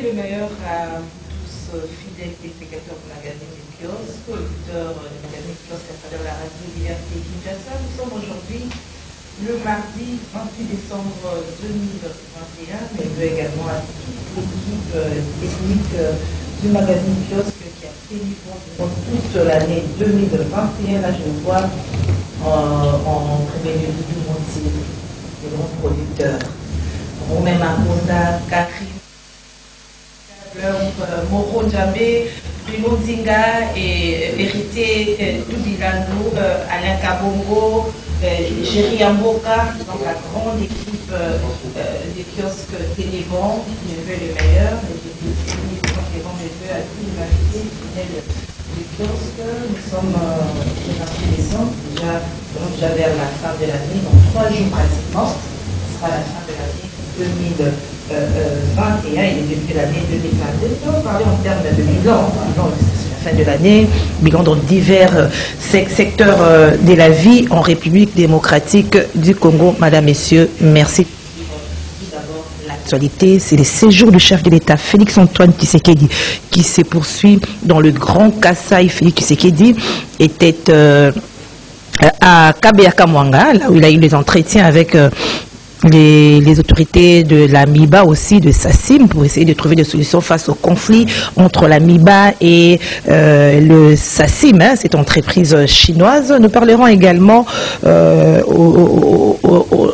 le meilleur à tous fidèles téléspectateurs du magazine du kiosque, auditeurs du magazine kiosque à travers la radio Liberté Kinshasa. Nous sommes aujourd'hui le mardi 28 décembre 2021, mais je veux également à toute l'équipe technique du magazine kiosque qui a tenu pour toute l'année 2021. Là, je vois en premier lieu du monde, les grands producteurs. Romain Makonda, Karim, Moro Djamé, Bruno Zinga et Vérité Toubilano, Alain Kabongo, Géry Amboka, donc la grande équipe des kiosques Téléban, je veux le meilleur, les vents, je veux à tous les invités fidèles du kiosque. Nous sommes le 28 décembre, déjà vers la fin de l'année, donc 3 jours pratiquement, ce sera la fin de l'année 2021 et depuis l'année 2022. On va parler en termes de bilan. C'est la fin de l'année, bilan dans divers secteurs de la vie en République démocratique du Congo. Madame, Messieurs, merci. D'abord, l'actualité, c'est les séjours du chef de l'État, Félix-Antoine Tshisekedi, qui se poursuit dans le Grand Kasaï. Félix Tshisekedi était à Kabea-Kamwanga, là où il a eu les entretiens avec les autorités de la MIBA aussi, de SACIM, pour essayer de trouver des solutions face au conflit entre la MIBA et le SACIM, cette entreprise chinoise. Nous parlerons également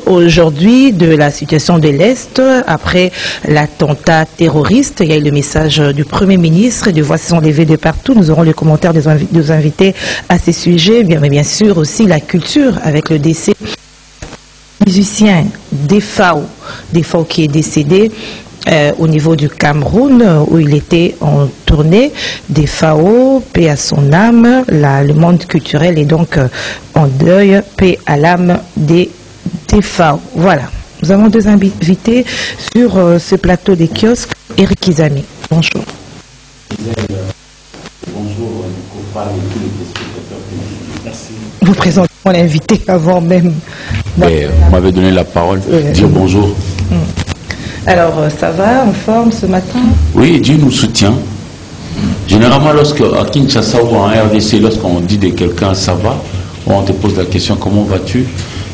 aujourd'hui de la situation de l'Est après l'attentat terroriste. Il y a eu le message du Premier ministre, des voix sont levées de partout. Nous aurons les commentaires des invités à ces sujets, mais bien sûr aussi la culture avec le décès musicien Defao qui est décédé au niveau du Cameroun où il était en tournée. Defao, paix à son âme, le monde culturel est donc en deuil, paix à l'âme des Defao. Voilà, nous avons deux invités sur ce plateau des kiosques. Eric Izami, bonjour. Bonjour, Nicofa et tous les téléspectateurs. Merci. Vous présentez l'invité avant même. Vous m'avez donné la parole, dire bonjour. Alors, ça va, en forme ce matin? Oui, Dieu nous soutient. Généralement, à Kinshasa ou en RDC, lorsqu'on dit de quelqu'un ça va, on te pose la question comment vas-tu?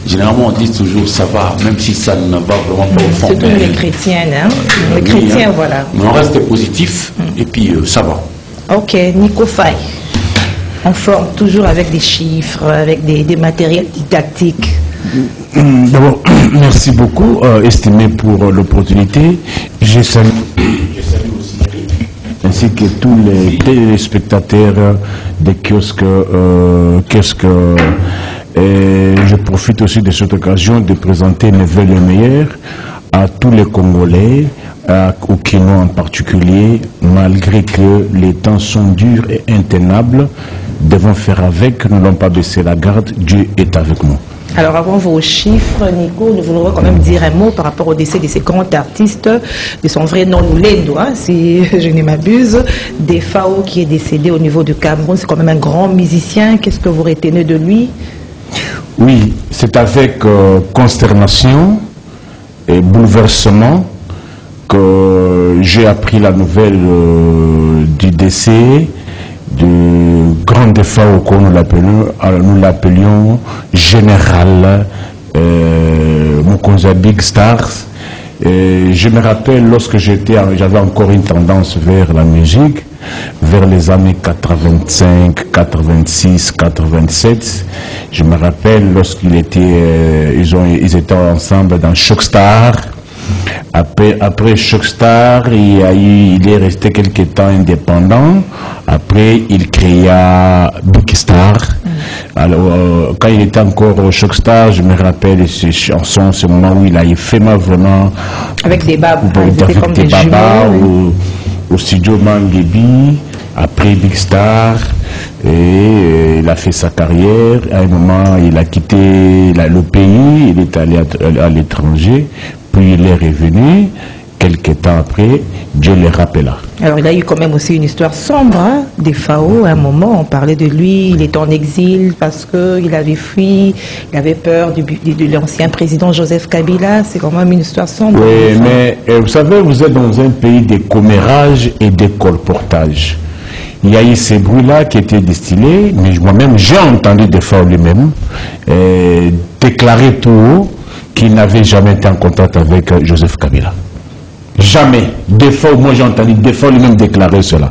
Généralement, on dit toujours ça va, même si ça ne va vraiment pas au fond. Surtout les chrétiennes, hein? Les chrétiens, voilà. Mais on reste positif et puis ça va. Ok, Nico Faye, en forme, toujours avec des chiffres, avec des matériels didactiques. D'abord, merci beaucoup, estimé pour l'opportunité. Je salue aussi ainsi que tous les téléspectateurs des kiosques. Et je profite aussi de cette occasion de présenter mes vœux les meilleurs à tous les Congolais, au Kenya en particulier, malgré que les temps sont durs et intenables, devons faire avec, nous n'allons pas baisser la garde, Dieu est avec nous. Alors avant vos chiffres, Nico, nous voudrions quand même dire un mot par rapport au décès de ces grands artistes, de son vrai nom Lulendo, hein, si je ne m'abuse, Defao qui est décédé au niveau du Cameroun, c'est quand même un grand musicien, qu'est-ce que vous retenez de lui? Oui, c'est avec consternation et bouleversement que j'ai appris la nouvelle du décès de grand Defao, comme nous l'appelions général Mukonza Big Stars. Et je me rappelle lorsque j'avais encore une tendance vers la musique, vers les années 85, 86, 87. Je me rappelle lorsqu'ils ils étaient ensemble dans Shockstar. Après Shockstar, il est resté quelque temps indépendant. Après, il créa Big Star. Alors, quand il était encore au Shockstar, je me rappelle ces chansons, ce moment où il a fait vraiment avec des babas, avec des babas au studio Mangebi. Après Big Star, et il a fait sa carrière. À un moment, il a quitté le pays, il est allé à l'étranger. Puis il est revenu quelques temps après, Dieu les rappela. Alors il a eu quand même aussi une histoire sombre, hein, des FAO. À un moment, on parlait de lui, il était en exil parce qu'il avait fui, il avait peur de l'ancien président Joseph Kabila. C'est quand même une histoire sombre. Oui, mais vous savez, vous êtes dans un pays des commérages et des colportages. Il y a eu ces bruits-là qui étaient distillés, mais moi-même, j'ai entendu des FAO lui-même déclarer tout haut qu'il n'avait jamais été en contact avec Joseph Kabila. Jamais. Des fois, moi j'ai entendu des fois lui-même déclarer cela.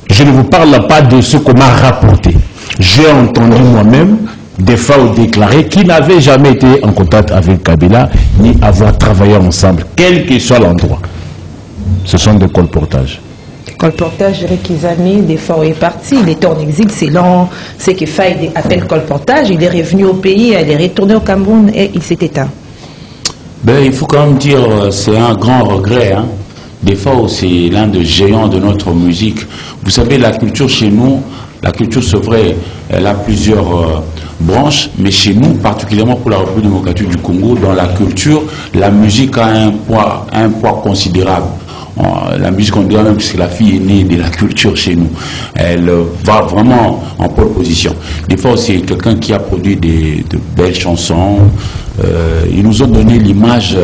Je ne vous parle pas de ce qu'on m'a rapporté. J'ai entendu moi-même des fois déclarer qu'il n'avait jamais été en contact avec Kabila, ni avoir travaillé ensemble, quel que soit l'endroit. Ce sont des colportages. Colportage, je dirais qu'ils ont mis, des fois il est parti, il était en exil, c'est lent, c'est qu'il faille appelle colportage, il est revenu au pays, il est retourné au Cameroun et il s'est éteint. Ben, il faut quand même dire, c'est un grand regret. Hein. Des fois, c'est l'un des géants de notre musique. Vous savez, la culture chez nous, la culture, c'est vrai, elle a plusieurs branches, mais chez nous, particulièrement pour la République démocratique du Congo, dans la culture, la musique a un poids considérable. La musique, on dirait même que c'est la fille aînée de la culture chez nous. Elle va vraiment en pole position. Des fois, c'est quelqu'un qui a produit de belles chansons. Ils nous ont donné l'image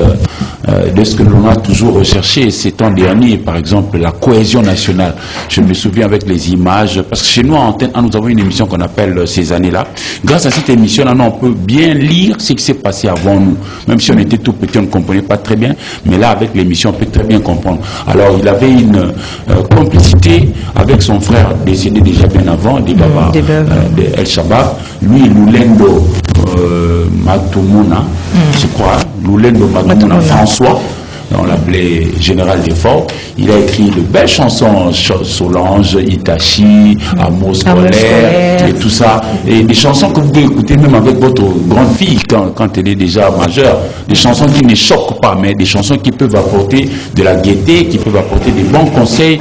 de ce que l'on a toujours recherché ces temps derniers, par exemple la cohésion nationale. Je me souviens avec les images, parce que chez nous, nous avons une émission qu'on appelle Ces années-là. Grâce à cette émission-là, on peut bien lire ce qui s'est passé avant nous. Même si on était tout petit, on ne comprenait pas très bien, mais là, avec l'émission, on peut très bien comprendre. Alors, il avait une complicité avec son frère, décédé déjà bien avant, de El Shabab, lui, Lulendo Matumuna, je crois, Lulendo Matumuna François, on l'appelait Général d'Effort. Il a écrit de belles chansons, Solange, Itachi, Amour scolaire, et tout ça. Et des chansons que vous pouvez écouter même avec votre grande fille quand elle est déjà majeure. Des chansons qui ne choquent pas, mais des chansons qui peuvent apporter de la gaieté, qui peuvent apporter des bons conseils.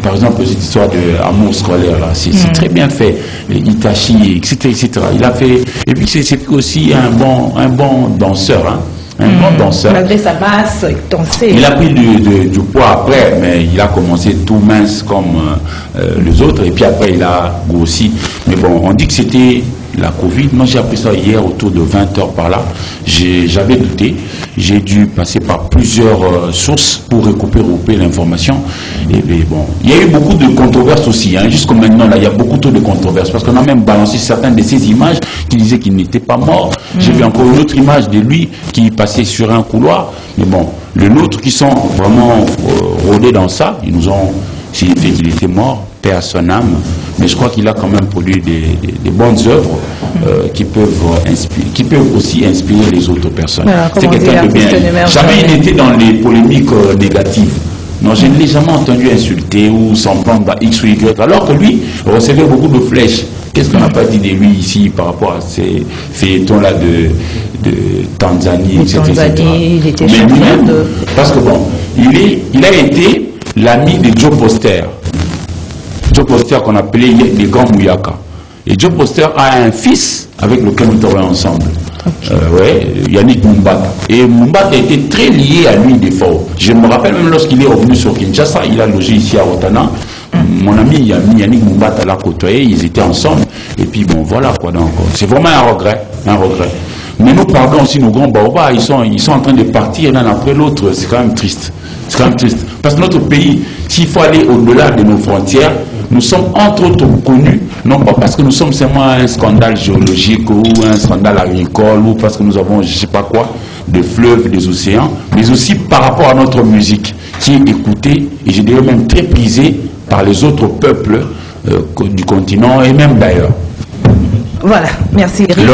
Par exemple, cette histoire de Amour scolaire, là, c'est très bien fait. Itachi, etc. Il a fait. Et puis c'est aussi un bon danseur, hein. Un bon danseur. Malgré sa masse, danser. Il a pris du poids après, mais il a commencé tout mince comme les autres, et puis après il a grossi. Mais bon, on dit que c'était la Covid. Moi j'ai appris ça hier autour de 20 h par là. J'avais douté. J'ai dû passer par plusieurs sources pour récupérer l'information. Et bon, il y a eu beaucoup de controverses aussi. Hein. Jusqu'à maintenant, là, il y a beaucoup de controverses. Parce qu'on a même balancé certaines de ces images qui disaient qu'il n'était pas mort. J'ai vu encore une autre image de lui qui passait sur un couloir. Mais bon, les nôtres qui sont vraiment rôdés dans ça, ils nous ont signifié qu'il était mort, paix à son âme. Mais je crois qu'il a quand même produit des bonnes œuvres qui peuvent aussi inspirer les autres personnes. C'est quelqu'un de bien. Jamais il n'était dans les polémiques négatives. Non, je ne l'ai jamais entendu insulter ou s'en prendre à X ou Y, alors que lui recevait beaucoup de flèches. Qu'est-ce qu'on n'a pas dit de lui ici par rapport à ces feuilletons-là de Tanzanie, etc. Il était mais lui-même, parce que bon, il a été l'ami de Joe Poster. Joe Poster qu'on appelait les grands Mouyaka. Et Joe Poster a un fils avec lequel nous travaillons ensemble. Yannick Mumbata. Et Mumbata était très lié à lui des fois. Je me rappelle même lorsqu'il est revenu sur Kinshasa, il a logé ici à Otana. Mon ami Yannick Mumbata l'a côtoyé, ils étaient ensemble. Et puis bon, voilà quoi. Donc, c'est vraiment un regret. Mais nous pardon aussi nos grands baobas, ils sont en train de partir l'un après l'autre. C'est quand même triste. Parce que notre pays, s'il faut aller au-delà de nos frontières, nous sommes entre autres connus, non pas parce que nous sommes seulement un scandale géologique ou un scandale agricole ou parce que nous avons je ne sais pas quoi, des fleuves, des océans, mais aussi par rapport à notre musique qui est écoutée et je dirais même très prisée par les autres peuples du continent et même d'ailleurs. Voilà, merci. Le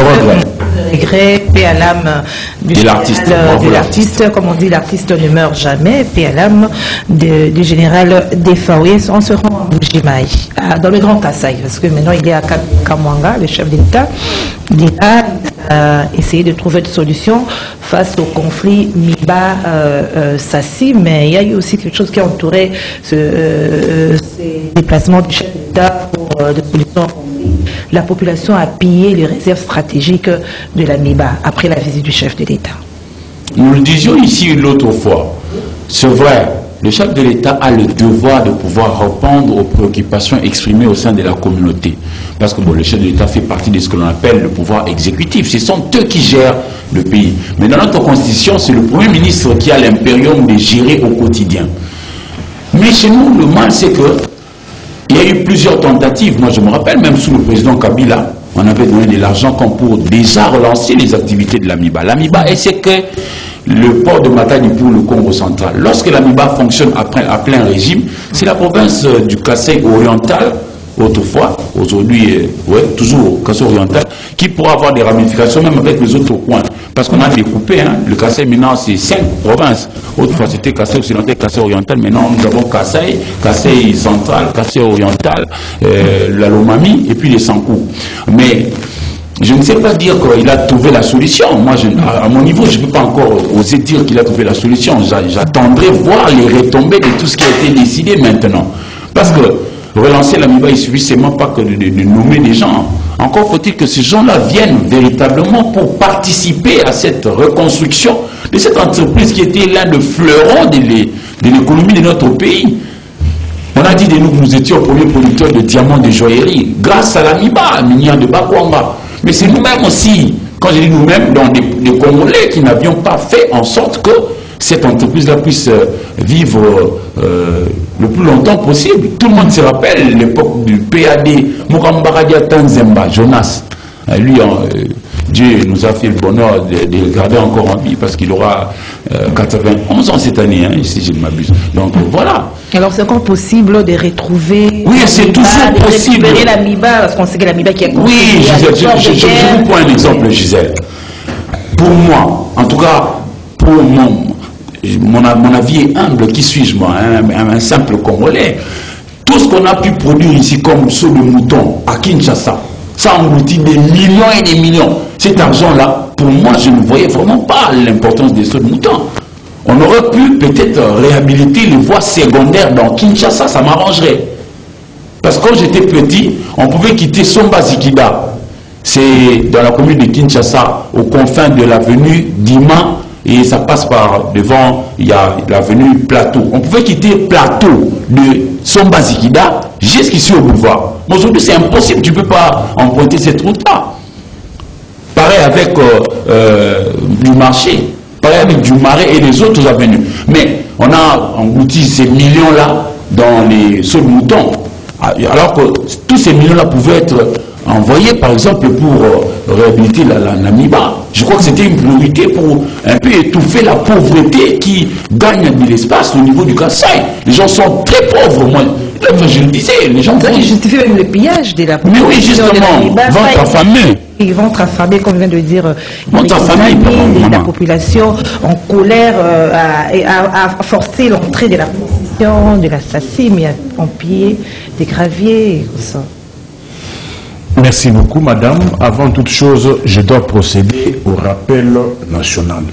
regret, paix à l'âme de l'artiste, comme on dit, l'artiste ne meurt jamais, paix à l'âme du général Defaoué. On se rend à Bujimaï, dans le Grand Kasaï, parce que maintenant il est à Kamwanga, le chef d'État. Il a essayé de trouver une solution face au conflit Miba-Sassi, mais il y a eu aussi quelque chose qui a entouré ces déplacements du chef d'État pour des solutions. La population a pillé les réserves stratégiques de la MIBA après la visite du chef de l'État. Nous le disions ici l'autre fois. C'est vrai, le chef de l'État a le devoir de pouvoir répondre aux préoccupations exprimées au sein de la communauté. Parce que bon, le chef de l'État fait partie de ce que l'on appelle le pouvoir exécutif. Ce sont eux qui gèrent le pays. Mais dans notre constitution, c'est le Premier ministre qui a l'impérium de gérer au quotidien. Mais chez nous, le mal, c'est que il y a eu plusieurs tentatives. Moi, je me rappelle, même sous le président Kabila, on avait donné de l'argent comme pour déjà relancer les activités de l'AMIBA. L'AMIBA, c'est que le port de Matadi pour le Congo central. Lorsque l'AMIBA fonctionne à plein régime, c'est la province du Kassai oriental, autrefois, aujourd'hui, toujours Kassai oriental, qui pourra avoir des ramifications même avec les autres coins. Parce qu'on a découpé, hein, le Kassai maintenant c'est 5 provinces. Autrefois c'était Kassai occidental, Kassai oriental, maintenant nous avons Kassai, Kassai central, Kassai oriental, la Lomami et puis les Sankou. Mais je ne sais pas dire qu'il a trouvé la solution. Moi, à mon niveau, je ne peux pas encore oser dire qu'il a trouvé la solution. J'attendrai voir les retombées de tout ce qui a été décidé maintenant. Parce que relancer l'AMIBA, il ne suffit seulement pas que de nommer des gens. Encore faut-il que ces gens-là viennent véritablement pour participer à cette reconstruction de cette entreprise qui était l'un des fleurons de l'économie de notre pays. On a dit de nous que nous étions premiers producteurs de diamants de joaillerie grâce à l'AMIBA, minière de Bakwanga. Mais c'est nous-mêmes aussi, quand je dis nous-mêmes, dans des Congolais qui n'avions pas fait en sorte que cette entreprise-là puisse vivre le plus longtemps possible. Tout le monde se rappelle l'époque du PAD, Mokambaradia Tanzemba, Jonas. Lui, Dieu nous a fait le bonheur de le garder encore en vie parce qu'il aura 91 ans cette année, hein, si je ne m'abuse. Donc voilà. Alors c'est encore possible de retrouver... Oui, c'est toujours possible. De récupérer l'AMIBA, parce qu'on sait que l'AMIBA qui a... Oui, Gisèle, je vous prends un exemple, Gisèle. Pour moi, en tout cas, pour mon avis est humble, qui suis-je moi, un simple Congolais. Tout ce qu'on a pu produire ici comme saut de mouton à Kinshasa, ça engloutit des millions et des millions. Cet argent-là, pour moi, je ne voyais vraiment pas l'importance des sauts de mouton. On aurait pu peut-être réhabiliter les voies secondaires dans Kinshasa, ça m'arrangerait. Parce que quand j'étais petit, on pouvait quitter Somba Zikida. C'est dans la commune de Kinshasa, aux confins de l'avenue Dima, et ça passe par devant, il y a l'avenue Plateau. On pouvait quitter Plateau de Somba Zikida jusqu'ici au boulevard. Mais aujourd'hui, c'est impossible, tu ne peux pas emprunter cette route-là. Pareil avec du marché, pareil avec du marais et les autres avenues. Mais on a englouti ces millions-là dans les sauts de moutons. Alors que tous ces millions-là pouvaient être envoyés, par exemple, pour réhabiliter l'AMIBA. Je crois que c'était une priorité pour un peu étouffer la pauvreté qui gagne de l'espace au niveau du Kassai. Les gens sont très pauvres. Moi, je le disais, les gens... Ça justifie même le pillage de la population. Mais oui, justement, ventre affamé. Ils vont affamer, comme vient de dire, la population en colère a forcé l'entrée de la position, de la SACIM, en pillé des graviers et tout ça. Merci beaucoup, madame. Avant toute chose, je dois procéder au rappel national.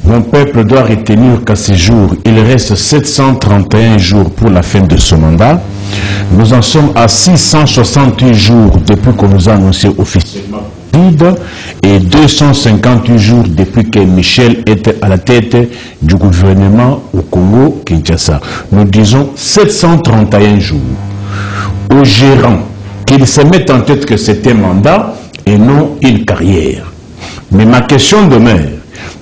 Mon peuple doit retenir qu'à ce jour, il reste 731 jours pour la fin de ce mandat. Nous en sommes à 668 jours depuis qu'on nous a annoncé officiellement vide et 258 jours depuis que Michel était à la tête du gouvernement au Congo, Kinshasa. Nous disons 731 jours. Aux gérants, qu'ils se mettent en tête que c'est un mandat et non une carrière. Mais ma question demeure,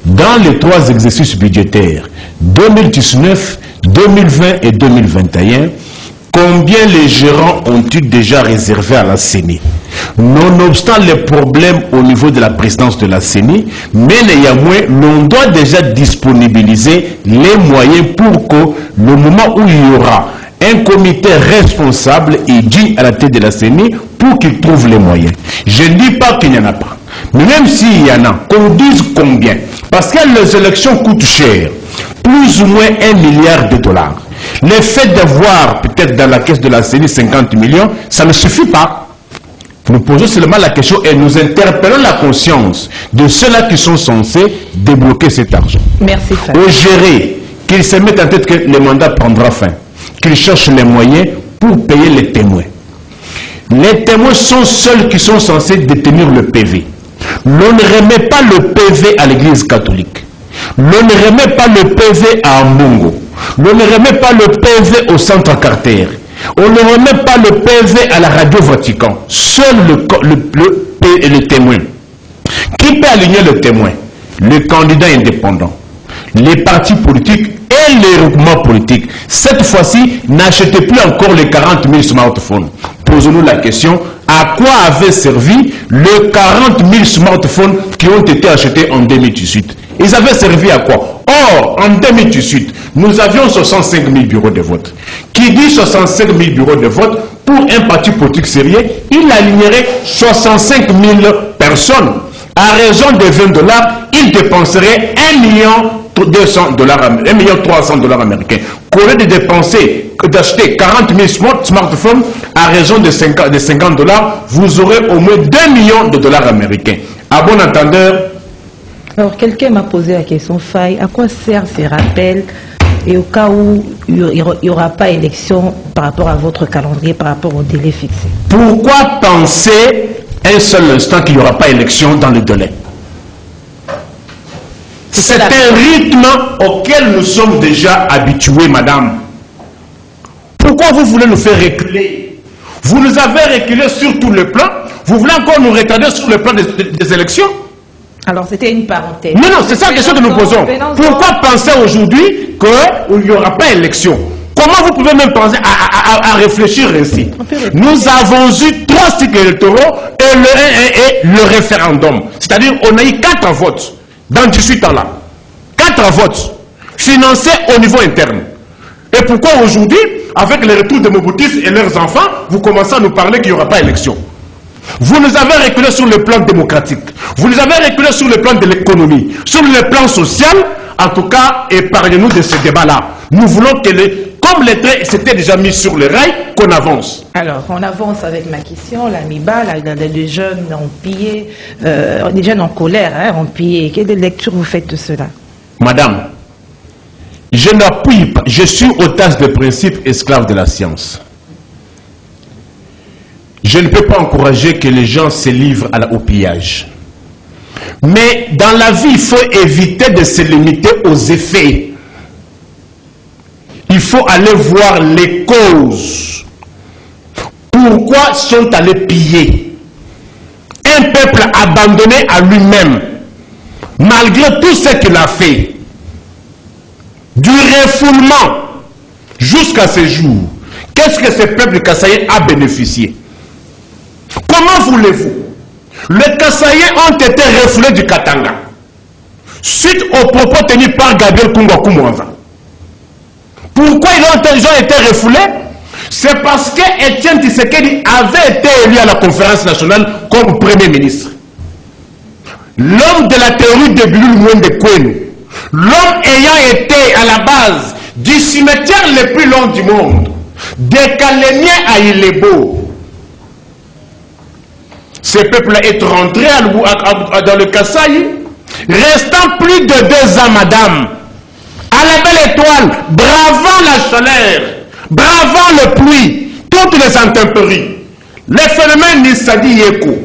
dans les 3 exercices budgétaires, 2019, 2020 et 2021, combien les gérants ont-ils déjà réservé à la CENI? Nonobstant les problèmes au niveau de la présidence de la CENI, mais néanmoins, l'on doit déjà disponibiliser les moyens pour que le moment où il y aura un comité responsable et digne à la tête de la CENI pour qu'il trouve les moyens. Je ne dis pas qu'il n'y en a pas. Mais même s'il y en a, qu'on dise combien. Parce que les élections coûtent cher. Plus ou moins 1 milliard de dollars. Le fait d'avoir peut-être dans la caisse de la CENI 50 millions, ça ne suffit pas. Nous posons seulement la question et nous interpellons la conscience de ceux-là qui sont censés débloquer cet argent. Merci. Au gérer, qu'ils se mettent en tête que le mandat prendra fin. Qu'ils cherchent les moyens pour payer les témoins. Les témoins sont ceux qui sont censés détenir le PV. L'on ne remet pas le PV à l'église catholique. l'on ne remet pas le PV à Ambongo, l'on ne remet pas le PV au centre Carter, on ne remet pas le PV à la radio Vatican, seul le témoin. Qui peut aligner le témoin? Le candidat indépendant, les partis politiques et les groupements politiques. Cette fois-ci, n'achetez plus encore les 40 000 smartphones. Posons-nous la question, à quoi avait servi les 40 000 smartphones qui ont été achetés en 2018? Ils avaient servi à quoi? Or, en 2018, nous avions 65 000 bureaux de vote. Qui dit 65 000 bureaux de vote, pour un parti politique sérieux, il alignerait 65 000 personnes. À raison de 20 $, il dépenserait 1 300 000 $ américains. Qu'au lieu de dépenser, d'acheter 40 000 smartphones à raison de 50 $, vous aurez au moins 2 millions de dollars américains. À bon entendeur. Alors, quelqu'un m'a posé la question, Faye, à quoi servent ces rappels et au cas où il n'y aura pas élection par rapport à votre calendrier, par rapport au délai fixé? Pourquoi penser un seul instant qu'il n'y aura pas élection dans le délai? C'est un rythme auquel nous sommes déjà habitués, madame. Pourquoi vous voulez nous faire reculer? Vous nous avez reculé sur tout le plan. Vous voulez encore nous retarder sur le plan des élections? Alors, c'était une parenthèse. Non, non, c'est ça la question que nous posons. Pourquoi penser aujourd'hui qu'il n'y aura pas élection? Comment vous pouvez même penser à réfléchir ainsi? Nous avons eu 3 cycles électoraux et le référendum. C'est-à-dire, on a eu 4 votes dans 18 ans là. 4 votes financés au niveau interne. Et pourquoi aujourd'hui, avec le retour de Mobutu et leurs enfants, vous commencez à nous parler qu'il n'y aura pas élection? Vous nous avez reculé sur le plan démocratique. Vous nous avez reculé sur le plan de l'économie. Sur le plan social, en tout cas, épargnez-nous de ce débat-là. Nous voulons que, comme les traits s'étaient déjà mis sur le rail, qu'on avance. Alors, on avance avec ma question. L'AMIBA, les jeunes ont pillé, les jeunes en colère, hein, ont pillé. Quelle lecture vous faites de cela? Madame, je n'appuie pas. Je suis otage de principe, esclave de la science. Je ne peux pas encourager que les gens se livrent au pillage. Mais dans la vie, il faut éviter de se limiter aux effets. Il faut aller voir les causes. Pourquoi sont allés piller? Un peuple abandonné à lui-même, malgré tout ce qu'il a fait, du refoulement jusqu'à ce jour, qu'est-ce que ce peuple kassaïen a bénéficié? Comment voulez-vous? Les Kassaïens ont été refoulés du Katanga suite aux propos tenus par Gabriel Kungwa-Kumwanza. Pourquoi ils ont été refoulés? C'est parce que Etienne Tshisekedi avait été élu à la conférence nationale comme Premier ministre. L'homme de la théorie de Bilul Mwende Kwenu, l'homme ayant été à la base du cimetière le plus long du monde, de Kalémien à Ilebo. Ce peuple est rentré dans le Kasaï, restant plus de 2 ans, madame, à la belle étoile, bravant la chaleur, bravant le pluie, toutes les intempéries. Les phénomènes Nissadi Yeko.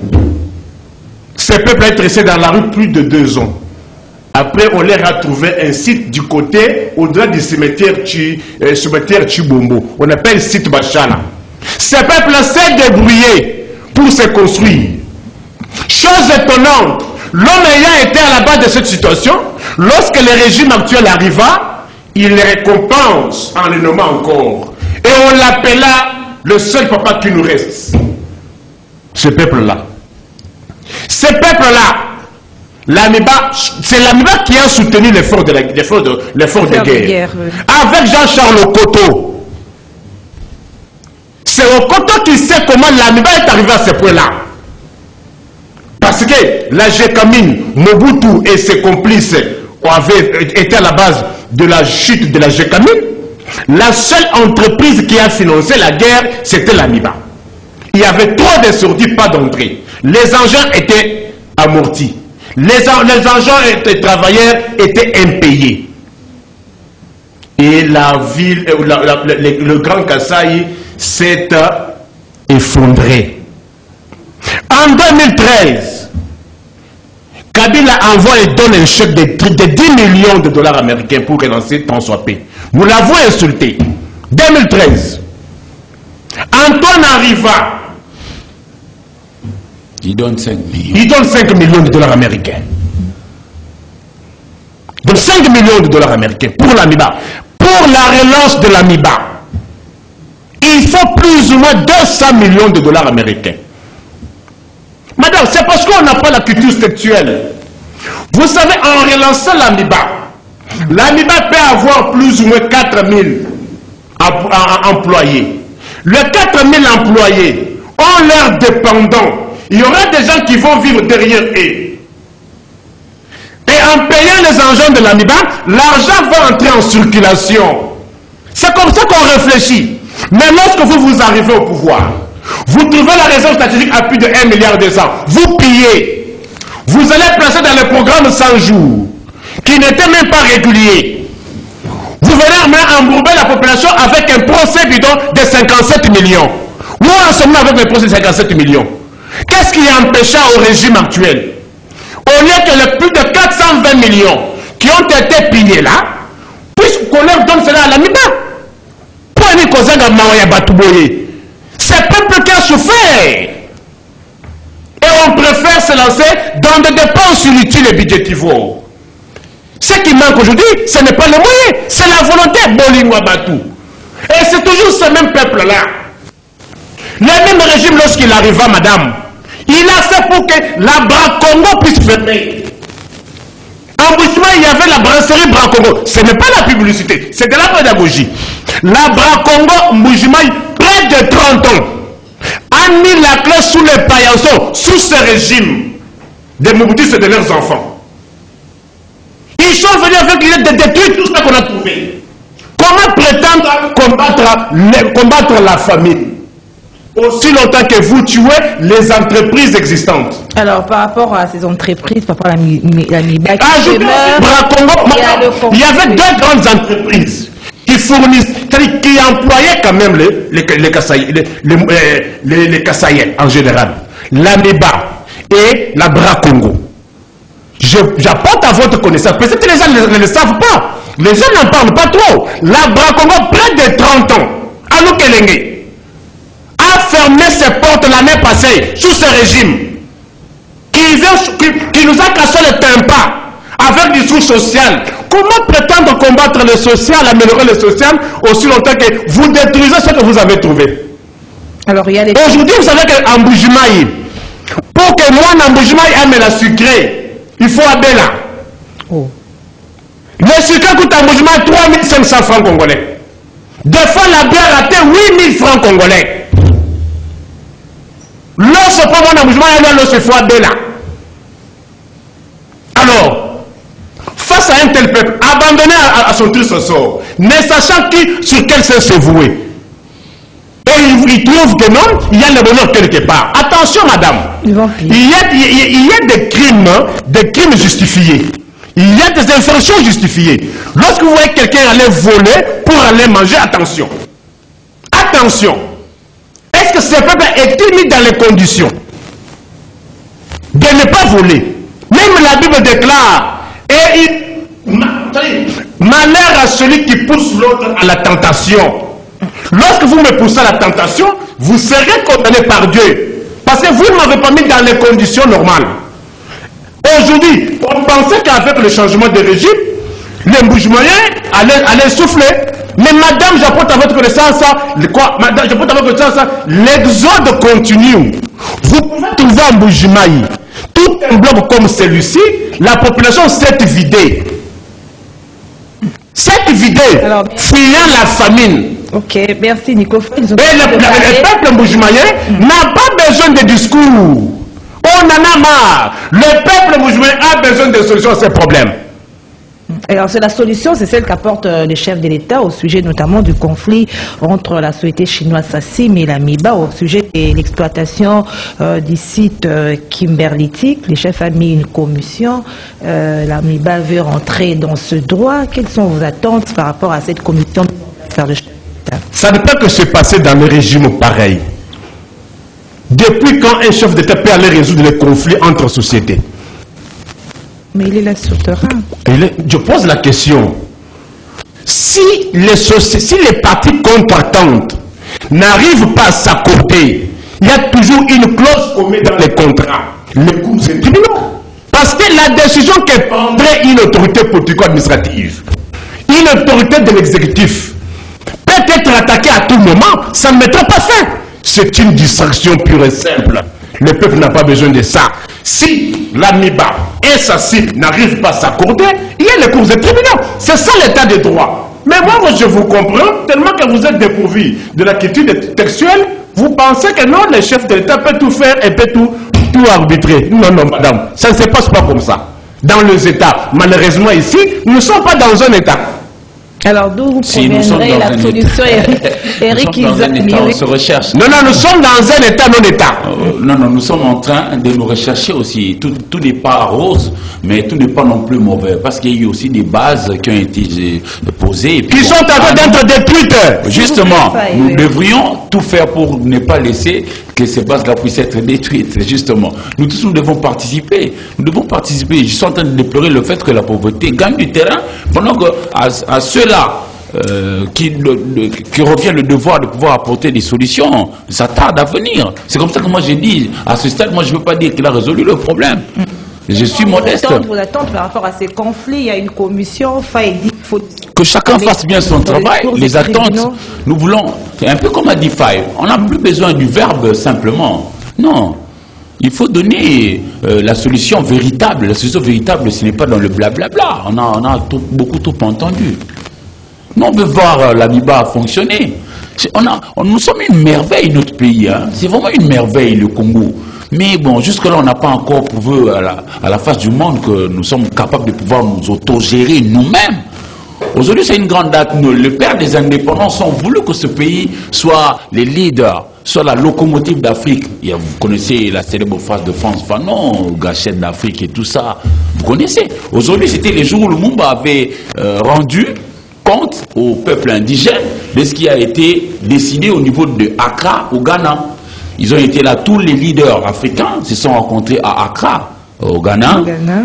Ce peuple est resté dans la rue plus de 2 ans. Après, on leur a trouvé un site du côté, au-delà du cimetière Chibombo. On appelle le site Bachala. Ce peuple s'est débrouillé pour se construire. Chose étonnante, l'homme ayant été à la base de cette situation, lorsque le régime actuel arriva, il les récompense en les nommant encore. Et on l'appela le seul papa qui nous reste. Ce peuple-là. Ce peuple-là, l'AMIBA, c'est l'AMIBA qui a soutenu l'effort de guerre. Oui. Avec Jean-Charles Okoto. C'est Okoto qui sait comment l'AMIBA est arrivé à ce point-là. Parce que la Gécamine, Mobutu et ses complices avaient été à la base de la chute de la Gécamine. La seule entreprise qui a financé la guerre, c'était l'AMIBA. Il y avait trop de sorties, pas d'entrée. Les engins étaient amortis. Les engins et travailleurs étaient impayés. Et la ville, le Grand Kasaï s'est effondré. En 2013, Kabila envoie et donne un chèque de 10 millions de dollars américains pour relancer tant soit paix. Nous l'avons insulté. 2013. Antoine arriva. Il donne 5 millions. Il donne 5 millions de dollars américains. Donc 5 millions de dollars américains pour l'AMIBA. Pour la relance de l'AMIBA, il faut plus ou moins 200 millions de dollars américains. Madame, c'est parce qu'on n'a pas la culture sexuelle. Vous savez, en relançant l'AMIBA, l'AMIBA peut avoir plus ou moins 4000 employés. Les 4000 employés ont leurs dépendants. Il y aura des gens qui vont vivre derrière eux. Et en payant les engins de l'AMIBA, l'argent va entrer en circulation. C'est comme ça qu'on réfléchit. Mais lorsque vous arrivez au pouvoir, vous trouvez la réserve stratégique à plus de 1,2 milliard, vous pillez. Vous allez placer dans le programme 100 jours, qui n'était même pas régulier. Vous venez embourber la population avec un procès bidon de 57 millions. Où en sommes-nous avec le procès de 57 millions? Qu'est-ce qui empêcha au régime actuel, au lieu que les plus de 420 millions qui ont été pillés là, puisqu'on leur donne cela à l'AMIBA? C'est le peuple qui a souffert. Et on préfère se lancer dans des dépenses inutiles et budgétivores. Ce qui manque aujourd'hui, ce n'est pas le moyen, c'est la volonté Bolingwa Batou. Et c'est toujours ce même peuple-là. Le même régime, lorsqu'il arriva, madame, il a fait pour que la Bras-Congo puisse fermer. En Bouchima, il y avait la brasserie Bras-Congo. Ce n'est pas la publicité, c'est de la pédagogie. La Bras-Congo, Mboujimaï, près de 30 ans, a mis la clé sous les paillassos, sous ce régime des Mouboutis et de leurs enfants. Ils sont venus avec l'idée de détruire tout ce qu'on a trouvé. Comment prétendre combattre la famine aussi longtemps que vous tuez les entreprises existantes? Alors, par rapport à ces entreprises, par rapport à la MIBA, il y avait 2 grandes entreprises qui fournissent, qui employaient quand même les Kassaïens en général, l'AMIBA et la Bras-Congo. J'apporte à votre connaissance, peut-être que les gens ne le savent pas, les gens n'en parlent pas trop. La Bras-Congo, près de 30 ans, à Lukelenge, a fermé ses portes l'année passée sous ce régime qui nous a cassé le tympan avec des sous sociales. Comment prétendre combattre le social, améliorer le social aussi longtemps que vous détruisez ce que vous avez trouvé? Alors, aujourd'hui, vous savez qu'en Mboujimaï, pour que moi, en Mboujimaï, aime la sucrée, il faut Abela. Oh. Le sucré coûte en Mboujimaï 3500 francs congolais. Des fois, la bière raté 8000 francs congolais. L'os pour moi, en Mboujimaï, il faut Abela. Alors, face à un tel peuple, abandonné à son triste sort, ne sachant sur quel sens se vouer, et il trouve que non, il y a le bonheur quelque part. Attention, madame, il y a des crimes justifiés. Il y a des infractions justifiées. Lorsque vous voyez quelqu'un aller voler pour aller manger, attention. Attention. Est-ce que ce peuple est-il mis dans les conditions de ne pas voler? Même la Bible déclare, malheur à celui qui pousse l'autre à la tentation. Lorsque vous me poussez à la tentation, vous serez condamné par Dieu. Parce que vous ne m'avez pas mis dans les conditions normales. Aujourd'hui, on pensait qu'avec le changement de régime, les Mboujimaïens allaient souffler. Mais madame, j'apporte à votre connaissance l'exode continue. Vous pouvez trouver en Mboujimaï tout un bloc comme celui-ci, la population s'est vidée. S'est vidée, fuyant la famine. Ok, merci Nico. Et le peuple mboujimaïen n'a pas besoin de discours. On en a marre. Le peuple mboujimaïen a besoin de solutions à ces problèmes. Alors, la solution, c'est celle qu'apporte les chefs de l'État au sujet notamment du conflit entre la société chinoise Sassim et la MIBA, au sujet de l'exploitation du site kimberlitique. Les chefs ont mis une commission. La MIBA veut rentrer dans ce droit. Quelles sont vos attentes par rapport à cette commission? Ça ne peut que se passer dans le régime pareil. Depuis quand un chef d'État peut aller résoudre les conflits entre sociétés? Mais il est là sur terrain. Je pose la question. Si les parties contractantes n'arrivent pas à s'accorder, il y a toujours une clause qu'on met dans les contrats. Les cours et tribunaux. Parce que la décision que prendrait une autorité politico-administrative, une autorité de l'exécutif, peut être attaquée à tout moment, ça ne mettra pas fin. C'est une distraction pure et simple. Le peuple n'a pas besoin de ça. Si l'AMIBA et sa cible n'arrivent pas à s'accorder, il y a les cours et tribunaux. C'est ça l'état de droit. Mais moi, je vous comprends, tellement que vous êtes dépourvu de la quiétude textuelle, vous pensez que non, le chef de l'État peut tout faire et peut tout arbitrer. Non, non, madame, ça ne se passe pas comme ça. Dans les États, malheureusement ici, nous ne sommes pas dans un État. Alors d'où vous proviendrez la solution, Eric on se recherche. Non, non, nous sommes dans un État non-État. Non, nous sommes en train de nous rechercher aussi. Tout n'est pas rose, mais tout n'est pas non plus mauvais. Parce qu'il y a eu aussi des bases qui ont été posées. Et puis, qui sont en train d'être détruites. Justement, nous devrions tout faire pour ne pas laisser que ces bases-là puissent être détruites. Justement, nous tous, nous devons participer. Nous devons participer. Je suis en train de déplorer le fait que la pauvreté gagne du terrain, pendant que à ceux-là qui revient le devoir de pouvoir apporter des solutions, ça tarde à venir. C'est comme ça que moi j'ai dit, à ce stade, moi je ne veux pas dire qu'il a résolu le problème. Je suis modeste. Vous attendez par rapport à ces conflits, il y a une commission, que chacun fasse bien son travail. Les attentes, nous voulons, c'est un peu comme a dit Faye, on n'a plus besoin du verbe simplement. Non. Il faut donner la solution véritable. La solution véritable, ce n'est pas dans le blablabla. On a beaucoup trop entendu. Nous, on veut voir l'AMIBA fonctionner. Nous sommes une merveille, notre pays. Hein. C'est vraiment une merveille, le Congo. Mais bon, jusque-là, on n'a pas encore prouvé à la face du monde que nous sommes capables de pouvoir nous autogérer nous-mêmes. Aujourd'hui, c'est une grande date. Le père des indépendances ont voulu que ce pays soit les leaders, soit la locomotive d'Afrique. Vous connaissez la célèbre phrase de France Fanon, gâchette d'Afrique et tout ça. Vous connaissez. Aujourd'hui, c'était les jours où Lumumba avait rendu compte au peuple indigène de ce qui a été décidé au niveau de Accra, au Ghana. Ils ont été là, tous les leaders africains se sont rencontrés à Accra, au Ghana.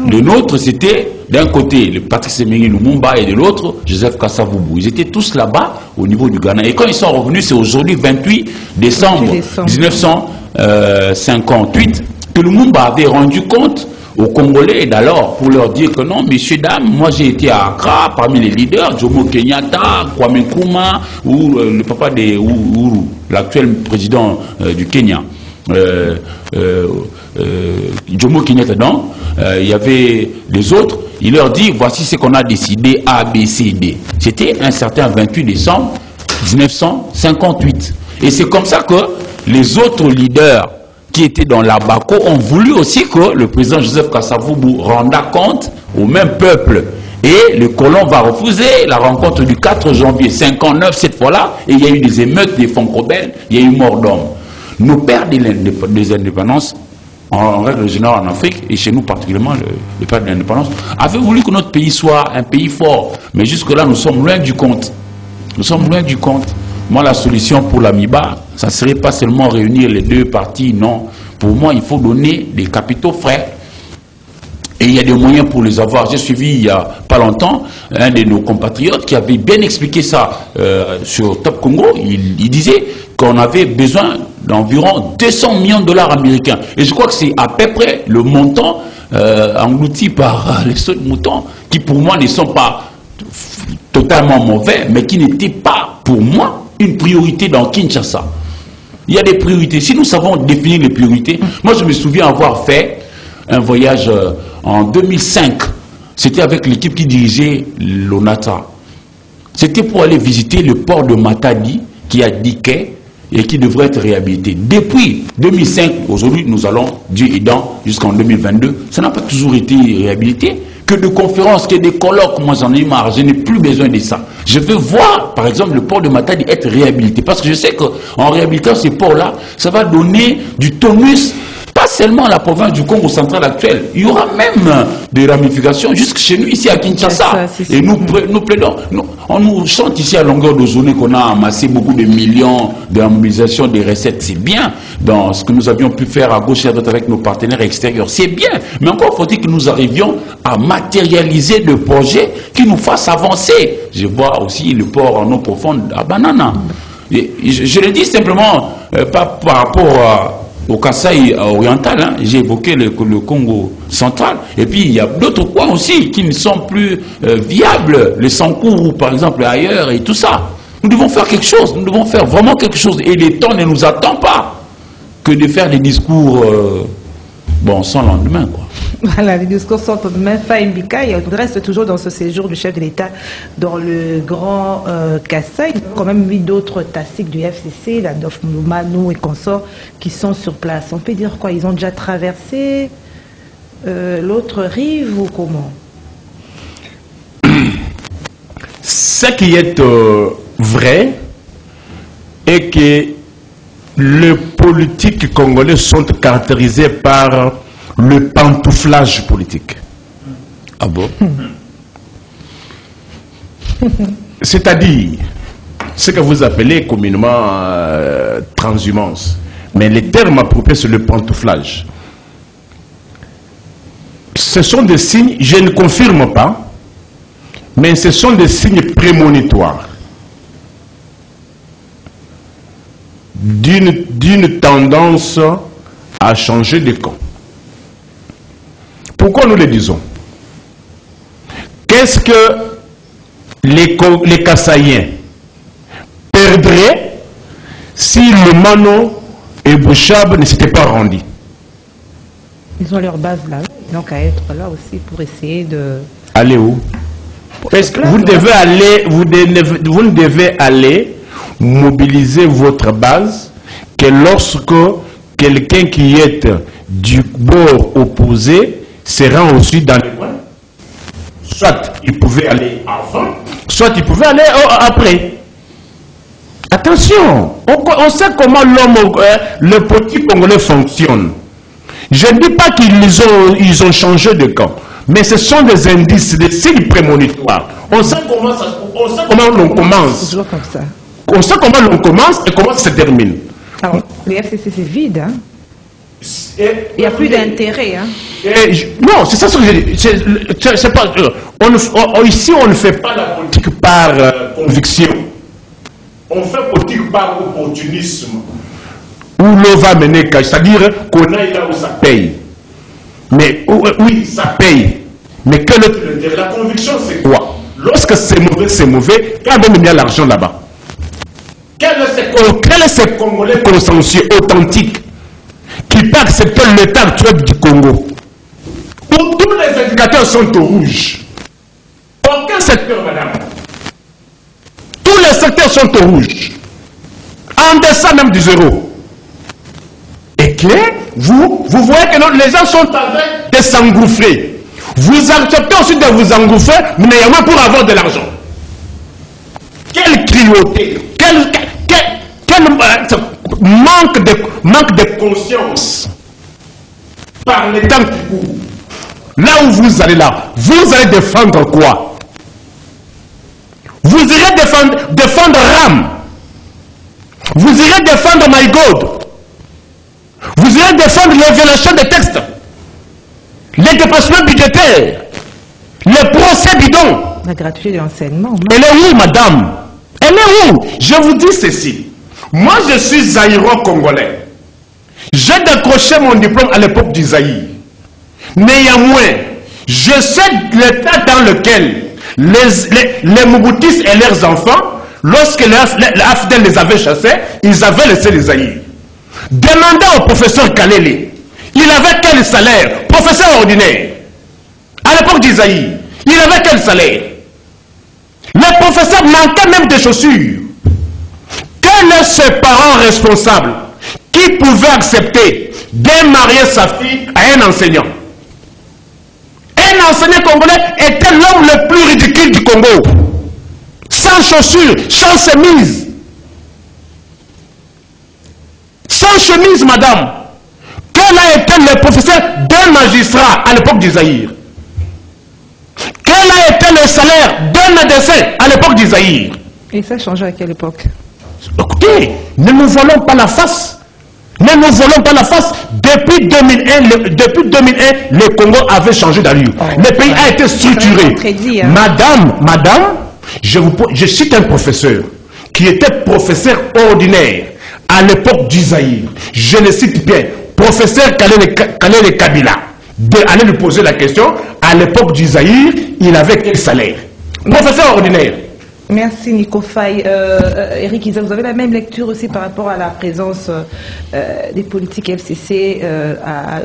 Le nôtre, c'était d'un côté le Patrice Emery Lumumba et de l'autre Joseph Kasavubu. Ils étaient tous là-bas au niveau du Ghana. Et quand ils sont revenus, c'est aujourd'hui 28 décembre 1958 que Lumumba avait rendu compte aux Congolais d'alors pour leur dire que non, messieurs, dames, moi j'ai été à Accra parmi les leaders, Jomo Kenyatta, Kwame Nkrumah ou le papa de Uhuru, l'actuel président du Kenya. Jomo Kenyatta, non, il y avait les autres, il leur dit voici ce qu'on a décidé A, B, C, D. C'était un certain 28 décembre 1958. Et c'est comme ça que les autres leaders qui étaient dans l'Abaco ont voulu aussi que le président Joseph Kasavubu renda compte au même peuple. Et le colon va refuser la rencontre du 4 janvier 59 cette fois-là, et il y a eu des émeutes, des fonds rebelles, il y a eu mort d'hommes. Nos pères des indépendances, en règle générale en Afrique, et chez nous particulièrement, les pères de l'indépendance, avaient voulu que notre pays soit un pays fort. Mais jusque-là, nous sommes loin du compte. Nous sommes loin du compte. Moi, la solution pour l'AMIBA, ça ne serait pas seulement réunir les deux parties, non. Pour moi, il faut donner des capitaux frais. Et il y a des moyens pour les avoir. J'ai suivi il n'y a pas longtemps un de nos compatriotes qui avait bien expliqué ça sur Top Congo. Il disait qu'on avait besoin d'environ 200 millions de dollars américains. Et je crois que c'est à peu près le montant englouti par les sauts de moutons, qui pour moi ne sont pas totalement mauvais, mais qui n'étaient pas pour moi une priorité dans Kinshasa. Il y a des priorités. Si nous savons définir les priorités, moi je me souviens avoir fait un voyage en 2005. C'était avec l'équipe qui dirigeait l'ONATRA. C'était pour aller visiter le port de Matadi qui a 10 quais et qui devrait être réhabilité. Depuis 2005, aujourd'hui nous allons, Dieu aidant, jusqu'en 2022, ça n'a pas toujours été réhabilité. Que de conférences, que des colloques, moi j'en ai marre, je n'ai plus besoin de ça. Je veux voir, par exemple, le port de Matadi être réhabilité, parce que je sais qu'en réhabilitant ces ports-là, ça va donner du tonus, pas seulement la province du Congo central actuelle. Il y aura même des ramifications jusque chez nous, ici à Kinshasa. Et nous plaidons, on nous chante ici à longueur de journée qu'on a amassé beaucoup de millions de mobilisation des recettes. C'est bien dans ce que nous avions pu faire à gauche et à droite avec nos partenaires extérieurs. C'est bien. Mais encore faut-il que nous arrivions à matérialiser des projets qui nous fassent avancer. Je vois aussi le port en eau profonde à Banana. Je le dis simplement, pas par rapport au Kasaï oriental, hein. J'ai évoqué le Congo central, et puis il y a d'autres coins aussi qui ne sont plus viables, les Sankourou par exemple ailleurs et tout ça. Nous devons faire quelque chose, nous devons faire vraiment quelque chose, et les temps ne nous attendent pas que de faire des discours bon, sans lendemain, quoi. Voilà, les discours sont même Faïm Bika, et on reste toujours dans ce séjour du chef de l'État dans le Grand Kasaï. Il y a quand même eu d'autres tassiques du FCC, la Dof Moumanou et consorts, qui sont sur place. On peut dire quoi? Ils ont déjà traversé l'autre rive ou comment? Ce qui est vrai est que les politiques congolais sont caractérisés par le pantouflage politique. Ah bon? C'est-à-dire ce que vous appelez communément transhumance. Mais le terme approprié, c'est le pantouflage. Ce sont des signes, je ne confirme pas, mais ce sont des signes prémonitoires d'une tendance à changer de camp. Pourquoi nous le disons? Qu'est-ce que les Kassaïens perdraient si le Mano et Bouchab ne s'étaient pas rendus? Ils ont leur base là, donc à être là aussi pour essayer de... Aller où? Parce que vous devez aller, vous ne devez aller mobiliser votre base que lorsque quelqu'un qui est du bord opposé se rend aussi dans les coins. Soit il pouvait aller avant, soit il pouvait aller après. Attention, on sait comment l'homme, le politique congolais fonctionne. Je ne dis pas qu'ils ont changé de camp, mais ce sont des indices, des signes prémonitoires. On sait comment l'on commence. Toujours comme ça. On sait comment l'on commence et comment ça se termine. Alors, le FCC c'est vide, hein? Il n'y a plus d'intérêt, hein? Non, c'est ça ce que je dis. C'est pas, ici, on ne fait pas la politique par conviction. On fait politique par opportunisme. Où l'on va mener, c'est-à-dire qu'on aille là où ça paye. Mais oui, ça paye. Mais quel est l'intérêt? La conviction, c'est quoi? Lorsque c'est mauvais, quand même il y a l'argent là-bas. Quel est ce Congolais consensueux, authentique, qui peut accepter l'état actuel du Congo, où tous les indicateurs sont au rouge? Aucun secteur, madame. Tous les secteurs sont au rouge. En deçà même du zéro. Et que vous voyez que les gens sont en train de s'engouffrer. Vous acceptez aussi de vous engouffrer, mais néanmoins pour avoir de l'argent. Quelle cruauté, quel manque de conscience par les temps qui courent. Là où vous allez là, vous allez défendre quoi? Vous irez défendre RAM. Vous irez défendre My God. Vous irez défendre les violations des textes, les dépassements budgétaires, les procès bidons. La gratuité de l'enseignement. Elle est où, madame? Elle est où? Je vous dis ceci. Moi, je suis zaïro-congolais. J'ai décroché mon diplôme à l'époque du Zaïre. Néanmoins, je sais l'état dans lequel les Mouboutis et leurs enfants, lorsque les AFDEL les avaient chassés, ils avaient laissé les Zaïre. Demandez au professeur Kalele, il avait quel salaire? Professeur ordinaire. À l'époque du Zaïre, il avait quel salaire? Les professeurs manquaient même des chaussures. Quels sont ses parents responsables qui pouvaient accepter de marier sa fille à un enseignant? Un enseignant congolais était l'homme le plus ridicule du Congo. Sans chaussures, sans chemise. Sans chemise, madame. Que Quel a été le professeur d'un magistrat à l'époque d'Isaïr? Quel a été le salaire d'un médecin à l'époque d'Isaïr? Et ça a changé à quelle époque? Écoutez, ne nous volons pas la face. Ne nous volons pas la face. Depuis 2001, le Congo avait changé d'allure. Le pays a été structuré. Crédit, hein. Madame, je cite un professeur qui était professeur ordinaire à l'époque d'Isaïr. Je le cite bien. Professeur Kalele Kabila. Allez lui poser la question. À l'époque d'Isaïr, il avait quel salaire? Professeur ordinaire. Merci Nico Faye. Eric Isa, vous avez la même lecture aussi par rapport à la présence des politiques FCC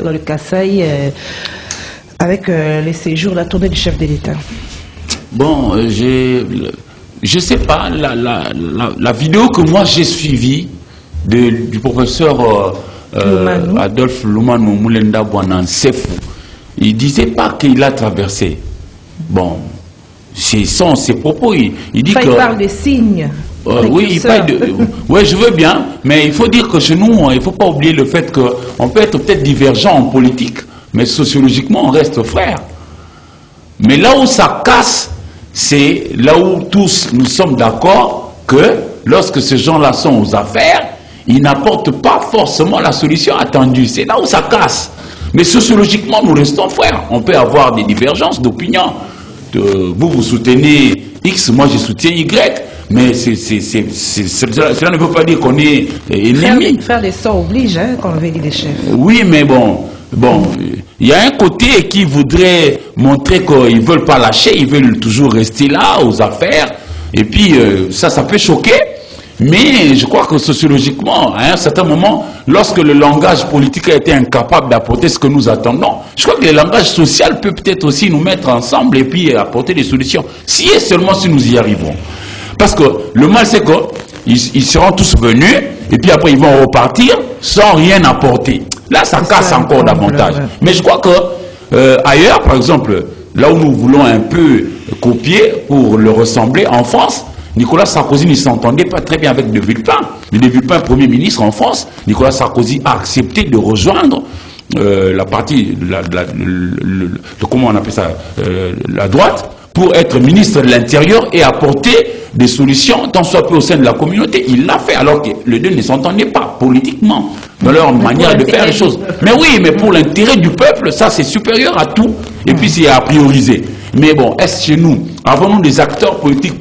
dans le Kasaï avec les séjours, la tournée du chef de l'État? Bon, je sais pas, la vidéo que moi j'ai suivie du professeur Adolphe Lumanu Moulenda Bouanan Sefou, il disait pas qu'il a traversé. Bon, c'est ses propos. Il dit que... Il parle des signes. Oui, il parle de... Oui, je veux bien, mais il faut dire que chez nous, il ne faut pas oublier le fait qu'on peut être peut-être divergent en politique, mais sociologiquement, on reste frères. Mais là où ça casse, c'est là où tous nous sommes d'accord que lorsque ces gens-là sont aux affaires, ils n'apportent pas forcément la solution attendue. C'est là où ça casse. Mais sociologiquement, nous restons frères. On peut avoir des divergences d'opinion. Vous soutenez X, moi je soutiens Y. Mais cela ne veut pas dire qu'on est ennemis. Faire des sorts oblige, hein, comme avait dit les chefs. Oui, mais bon, il y a un côté qui voudrait montrer qu'ils ne veulent pas lâcher, ils veulent toujours rester là, aux affaires. Et puis, ça peut choquer. Mais je crois que sociologiquement, à un certain moment, lorsque le langage politique a été incapable d'apporter ce que nous attendons, je crois que le langage social peut peut-être aussi nous mettre ensemble et puis apporter des solutions. Si et seulement si nous y arrivons. Parce que le mal, c'est qu'ils seront tous venus et puis après ils vont repartir sans rien apporter. Là, ça casse encore davantage. Mais je crois que ailleurs, par exemple, là où nous voulons un peu copier pour le ressembler, en France, Nicolas Sarkozy ne s'entendait pas très bien avec De Villepin. Mais De Villepin, Premier ministre en France, Nicolas Sarkozy a accepté de rejoindre la partie, comment on appelle ça, la droite, pour être ministre de l'Intérieur et apporter des solutions, tant soit peu au sein de la communauté. Il l'a fait, alors que les deux ne s'entendaient pas politiquement, dans leur manière de faire les choses. Mais oui, mais pour l'intérêt du peuple, ça c'est supérieur à tout. Et puis c'est à prioriser. Mais bon, est-ce chez nous, avons-nous des acteurs politiques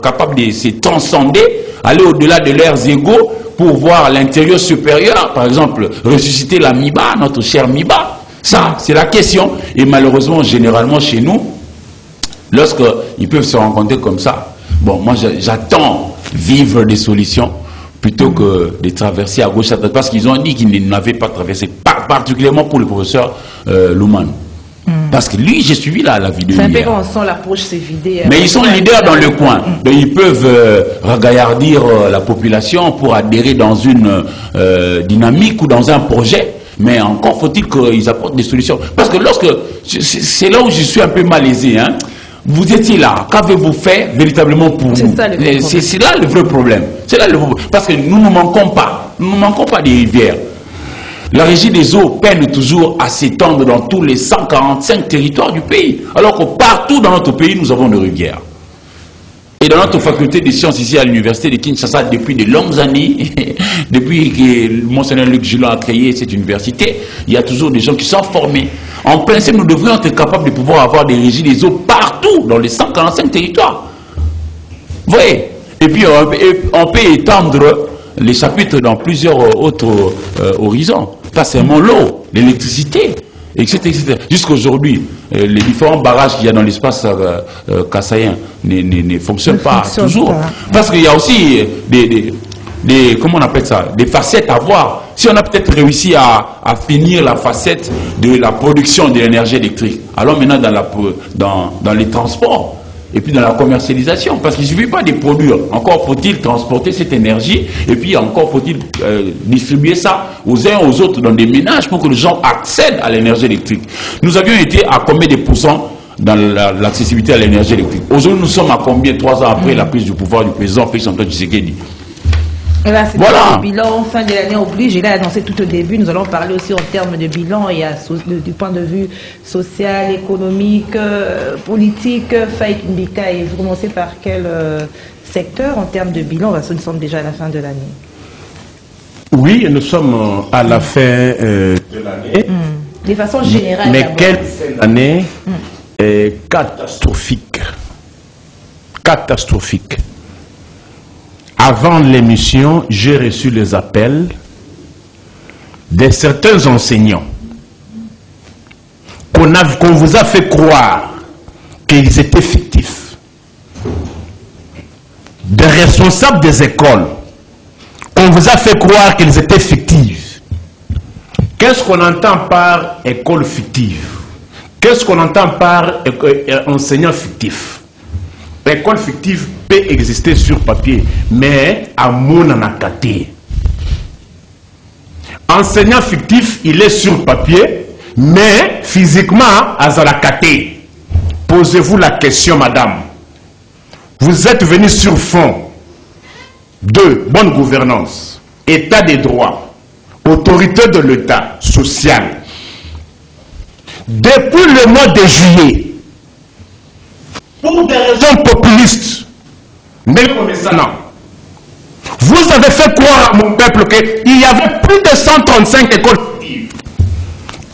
capables de se transcender, aller au-delà de leurs égaux pour voir l'intérieur supérieur, par exemple, ressusciter la MIBA, notre chère MIBA? Ça, c'est la question. Et malheureusement, généralement chez nous, lorsqu'ils peuvent se rencontrer comme ça, bon, moi j'attends vivre des solutions plutôt que de traverser à gauche à droite, parce qu'ils ont dit qu'ils n'avaient pas traversé, particulièrement pour le professeur Lumanu. Parce que lui, j'ai suivi la vidéo. C'est un peu quand on sent l'approche s'est vidée. Mais ils sont leaders dans le coin. Donc ils peuvent regaillardir la population pour adhérer dans une dynamique ou dans un projet. Mais encore faut-il qu'ils apportent des solutions. Parce que c'est là où je suis un peu malaisé. Hein. Vous étiez là. Qu'avez-vous fait véritablement pour nous? C'est là le vrai problème. C'est là le vrai problème. Parce que nous ne manquons pas. Nous ne manquons pas des rivières. La régie des eaux peine toujours à s'étendre dans tous les 145 territoires du pays. Alors que partout dans notre pays, nous avons des rivières. Et dans notre faculté des sciences ici à l'université de Kinshasa, depuis de longues années, depuis que Monseigneur Luc Gillon a créé cette université, il y a toujours des gens qui sont formés. En principe, nous devrions être capables de pouvoir avoir des régies des eaux partout dans les 145 territoires. Vous voyez? Et puis on peut étendre les chapitres dans plusieurs autres horizons. Pas seulement l'eau, l'électricité, etc. Jusqu'aujourd'hui, les différents barrages qu'il y a dans l'espace kassaïen ne fonctionnent pas toujours. Parce qu'il y a aussi comment on appelle ça, des facettes à voir. Si on a peut-être réussi à finir la facette de la production de l'énergie électrique, alors maintenant dans les transports, et puis dans la commercialisation, parce qu'il ne suffit pas de produire, encore faut-il transporter cette énergie, et puis encore faut-il distribuer ça aux uns aux autres dans des ménages pour que les gens accèdent à l'énergie électrique. Nous avions été à combien de pourcents dans l'accessibilité à l'énergie électrique? Aujourd'hui, nous sommes à combien, 3 ans après la prise du pouvoir du président Félix Antoine Tshisekedi? Là, c'est voilà. le bilan fin de l'année oblige. Il a annoncé tout au début. Nous allons parler aussi en termes de bilan et du point de vue social, économique, politique. Faïk Mbika, et vous commencez par quel secteur en termes de bilan? Nous sommes déjà à la fin de l'année. Oui, nous sommes à la fin de l'année. De façon générale. Mais quelle fin d'année est catastrophique. Catastrophique. Avant l'émission, j'ai reçu les appels de certains enseignants qu'on vous a fait croire qu'ils étaient fictifs. Des responsables des écoles qu'on vous a fait croire qu'ils étaient fictifs. Qu'est-ce qu'on entend par école fictive? Qu'est-ce qu'on entend par enseignant fictif? L'école fictive peut exister sur papier, mais à mon anakaté. Enseignant fictif, il est sur papier, mais physiquement, à Zalakaté. Posez-vous la question, madame. Vous êtes venu sur fond de bonne gouvernance, état des droits, autorité de l'État social. Depuis le mois de juillet, pour des raisons populistes, vous avez fait croire à mon peuple qu'il y avait plus de 135 écoles fictives.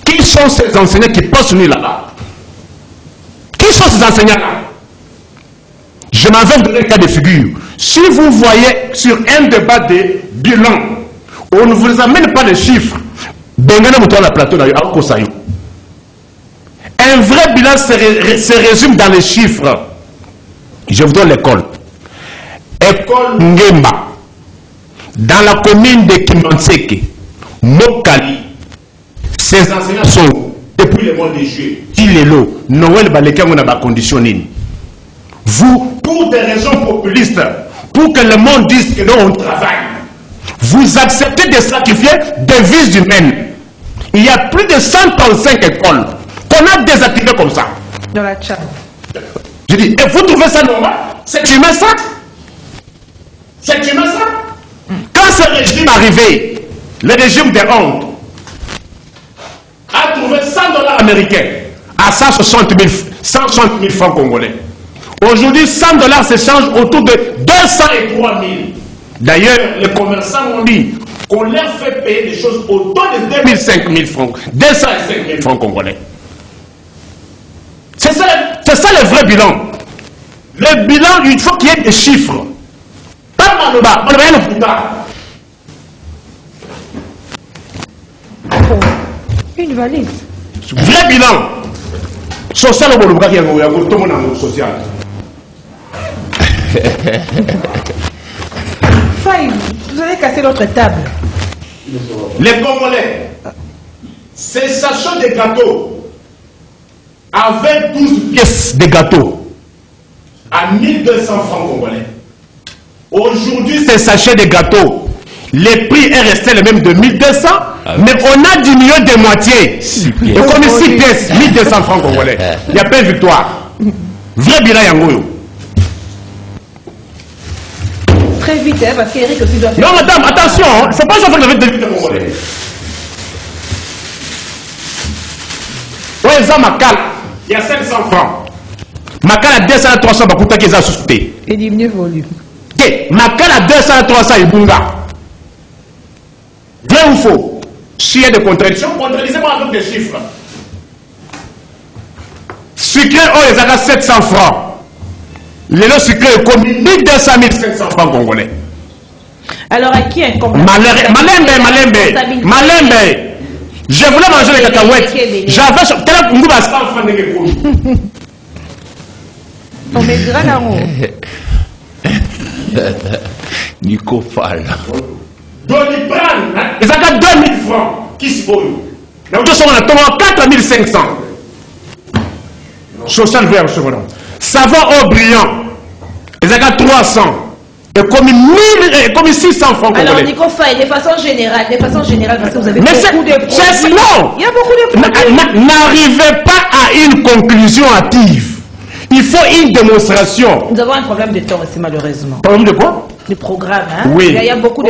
Qui sont ces enseignants qui passent nuit là-bas? Qui sont ces enseignants-là? Je m'en vais donner un cas de figure. Si vous voyez sur un débat de bilan, on ne vous amène pas les chiffres, un vrai bilan se résume dans les chiffres. Je vous donne l'école. École Ngemba, dans la commune de Kimanseke, Mokali. Ces enseignants sont, depuis le mois de juillet, Tilelo, Noël Baleka, on a ma conditionné. Vous, pour des raisons populistes, pour que le monde dise que nous on travaille, vous acceptez de sacrifier des vies humaines. Il y a plus de 135 écoles qu'on a désactivées comme ça. Dans la chat. Je dis, et vous trouvez ça normal? C'est humain ça? C'est humain ça? Quand ce régime arrivé, le régime de honte, a trouvé $100 américains à 160 000 francs congolais. Aujourd'hui, $100 s'échange autour de 203 000. D'ailleurs, les commerçants ont dit qu'on leur fait payer des choses autour de 2005 000 francs, 205 000 francs congolais. C'est ça le vrai bilan. Le bilan, il faut qu'il y ait des chiffres. Pas Manoba, on va aller plus tard. Une valise. Vrai bilan. Social au Bologa qui est tout le monde social. Faï, vous allez casser notre table. Les Congolais, ces sachets de gâteaux avec 12 pièces de gâteaux à 1200 francs congolais. Aujourd'hui, ces sachets de gâteaux, le prix est resté le même de 1200, mais on a diminué de moitié. Donc on est 6 pièces, 1200 francs congolais. Il n'y a pas de victoire. Vrai bilan Yangoyo. Très vite, hein, parce qu'Eric aussi doit faire... Non, madame, attention, il ne faut pas jouer avec des congolais. Oui, ça, Makal, il y a 500 francs. Makal a 200 à 300, bah, pour qu'ils aient souscrit. Et diminuer volume. Makal a 200 à 300, il bunga. Vrai ou faux? S'il y a des contradictions, contradisez-moi avec des chiffres. Sucré, oh, ils ont 700 francs. Les lots sucrés est comme 1200 500 francs congolais. Alors à qui incombe? Malembe. Je voulais manger les cacahuètes. J'avais... On mettra là-haut. Nico Fall. Ils ont 2000 francs. Qui se voit? Nous sommes à 4500. Social vert, savon au brillant. Ils ont 300. Et comme 600 francs. Alors, Nico Faye, de façon générale, parce que vous avez beaucoup de produits. Non. Il y a beaucoup de produits. N'arrivez pas à une conclusion hâtive. Il faut une démonstration. Nous avons un problème de temps aussi, malheureusement. Problème de quoi? des programmes. Hein? Oui. Il y a beaucoup de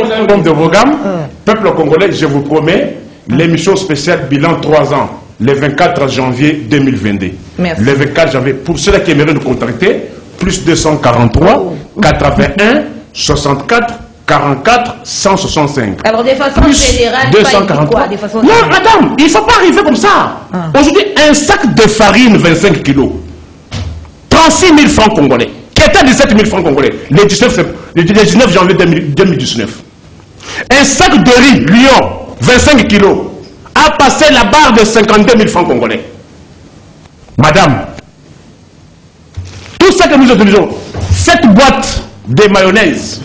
programmes. Peuple congolais, je vous promets, l'émission spéciale bilan 3 ans, le 24 janvier 2022. Merci. Le 24 janvier. Pour ceux qui aimeraient nous contacter, plus 243 81 64 44 165. Alors, de façon générale, 243. De façon non, madame, il ne faut pas arriver comme ça. Aujourd'hui, un sac de farine, 25 kilos, 36 000 francs congolais, qui était 17 000 francs congolais, le 19 janvier 2019. Un sac de riz, Lyon, 25 kilos, a passé la barre de 52 000 francs congolais. Madame, tout ce que nous utilisons, cette boîte de mayonnaise,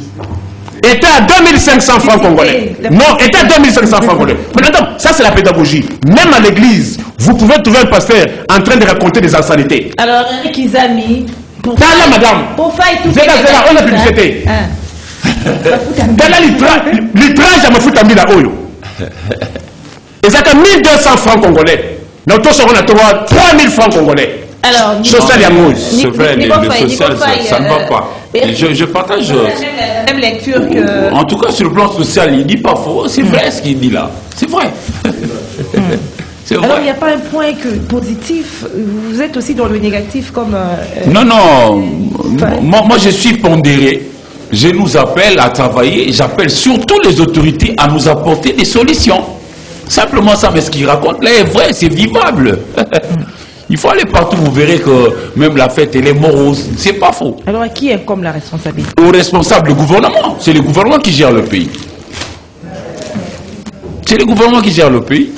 était à 2500 francs congolais. Non, était à 2500 francs congolais. Mais attends, ça c'est la pédagogie. Même à l'église, vous pouvez trouver un pasteur en train de raconter des insanités. Alors, Eric Izami, pour faire la madame. Pour faire tout c'est là, on a publicité. Dans la litrage, à me foutre à 1000 euros. Et ça fait 1200 francs congolais. Nous tous serons à 3000 francs congolais. Alors, social et amour. C'est vrai, le social, ça ne va pas. Je partage la même lecture que... En tout cas, sur le plan social, il ne dit pas faux. C'est vrai ce qu'il dit là. C'est vrai. Alors, il n'y a pas un point positif. Vous êtes aussi dans le négatif comme... Non. Moi, je suis pondéré. Je nous appelle à travailler. J'appelle surtout les autorités à nous apporter des solutions. Simplement ça, mais ce qu'il raconte là est vrai, c'est vivable. Il faut aller partout, vous verrez que même la fête, elle est morose. C'est pas faux. Alors à qui est comme la responsabilité? Au responsable, le gouvernement. C'est le gouvernement qui gère le pays. C'est le gouvernement qui gère le pays.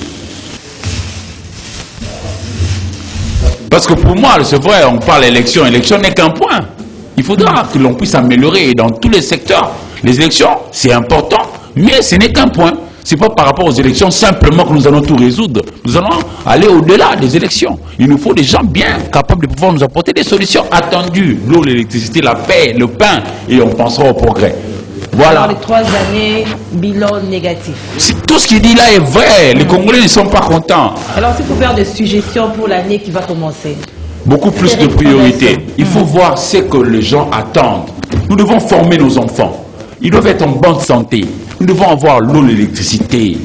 Parce que pour moi, c'est vrai, on parle élection. Élection n'est qu'un point. Il faudra que l'on puisse améliorer dans tous les secteurs. Les élections, c'est important, mais ce n'est qu'un point. Ce n'est pas par rapport aux élections simplement que nous allons tout résoudre. Nous allons aller au-delà des élections. Il nous faut des gens bien capables de pouvoir nous apporter des solutions attendues. L'eau, l'électricité, la paix, le pain, et on pensera au progrès. Voilà. Dans les 3 années, bilan négatif. Tout ce qu'il dit là est vrai. Les Congolais ne sont pas contents. Alors, s'il faut faire des suggestions pour l'année qui va commencer. Beaucoup plus de priorités. Il faut voir ce que les gens attendent. Nous devons former nos enfants. Ils doivent être en bonne santé. Nous devons avoir l'eau, l'électricité.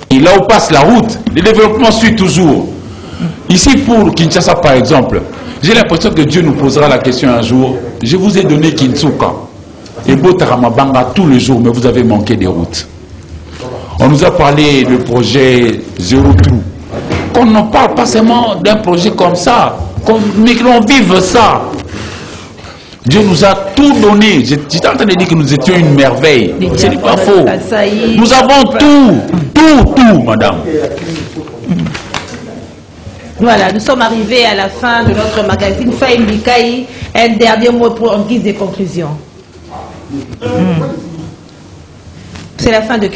Et là où passe la route, le développement suit toujours. Ici pour Kinshasa par exemple, j'ai l'impression que Dieu nous posera la question un jour. Je vous ai donné Kinsuka et Botaramabanga tous les jours, mais vous avez manqué des routes. On nous a parlé du projet Zéro Trou. Qu'on ne parle pas seulement d'un projet comme ça, mais que l'on vive ça. Dieu nous a tout donné. J'étais en train de dire que nous étions une merveille. Ce n'est pas faux. Nous avons tout, madame. Voilà, nous sommes arrivés à la fin de notre magazine Faïm Bikaï. Un dernier mot en guise de conclusion. C'est la fin de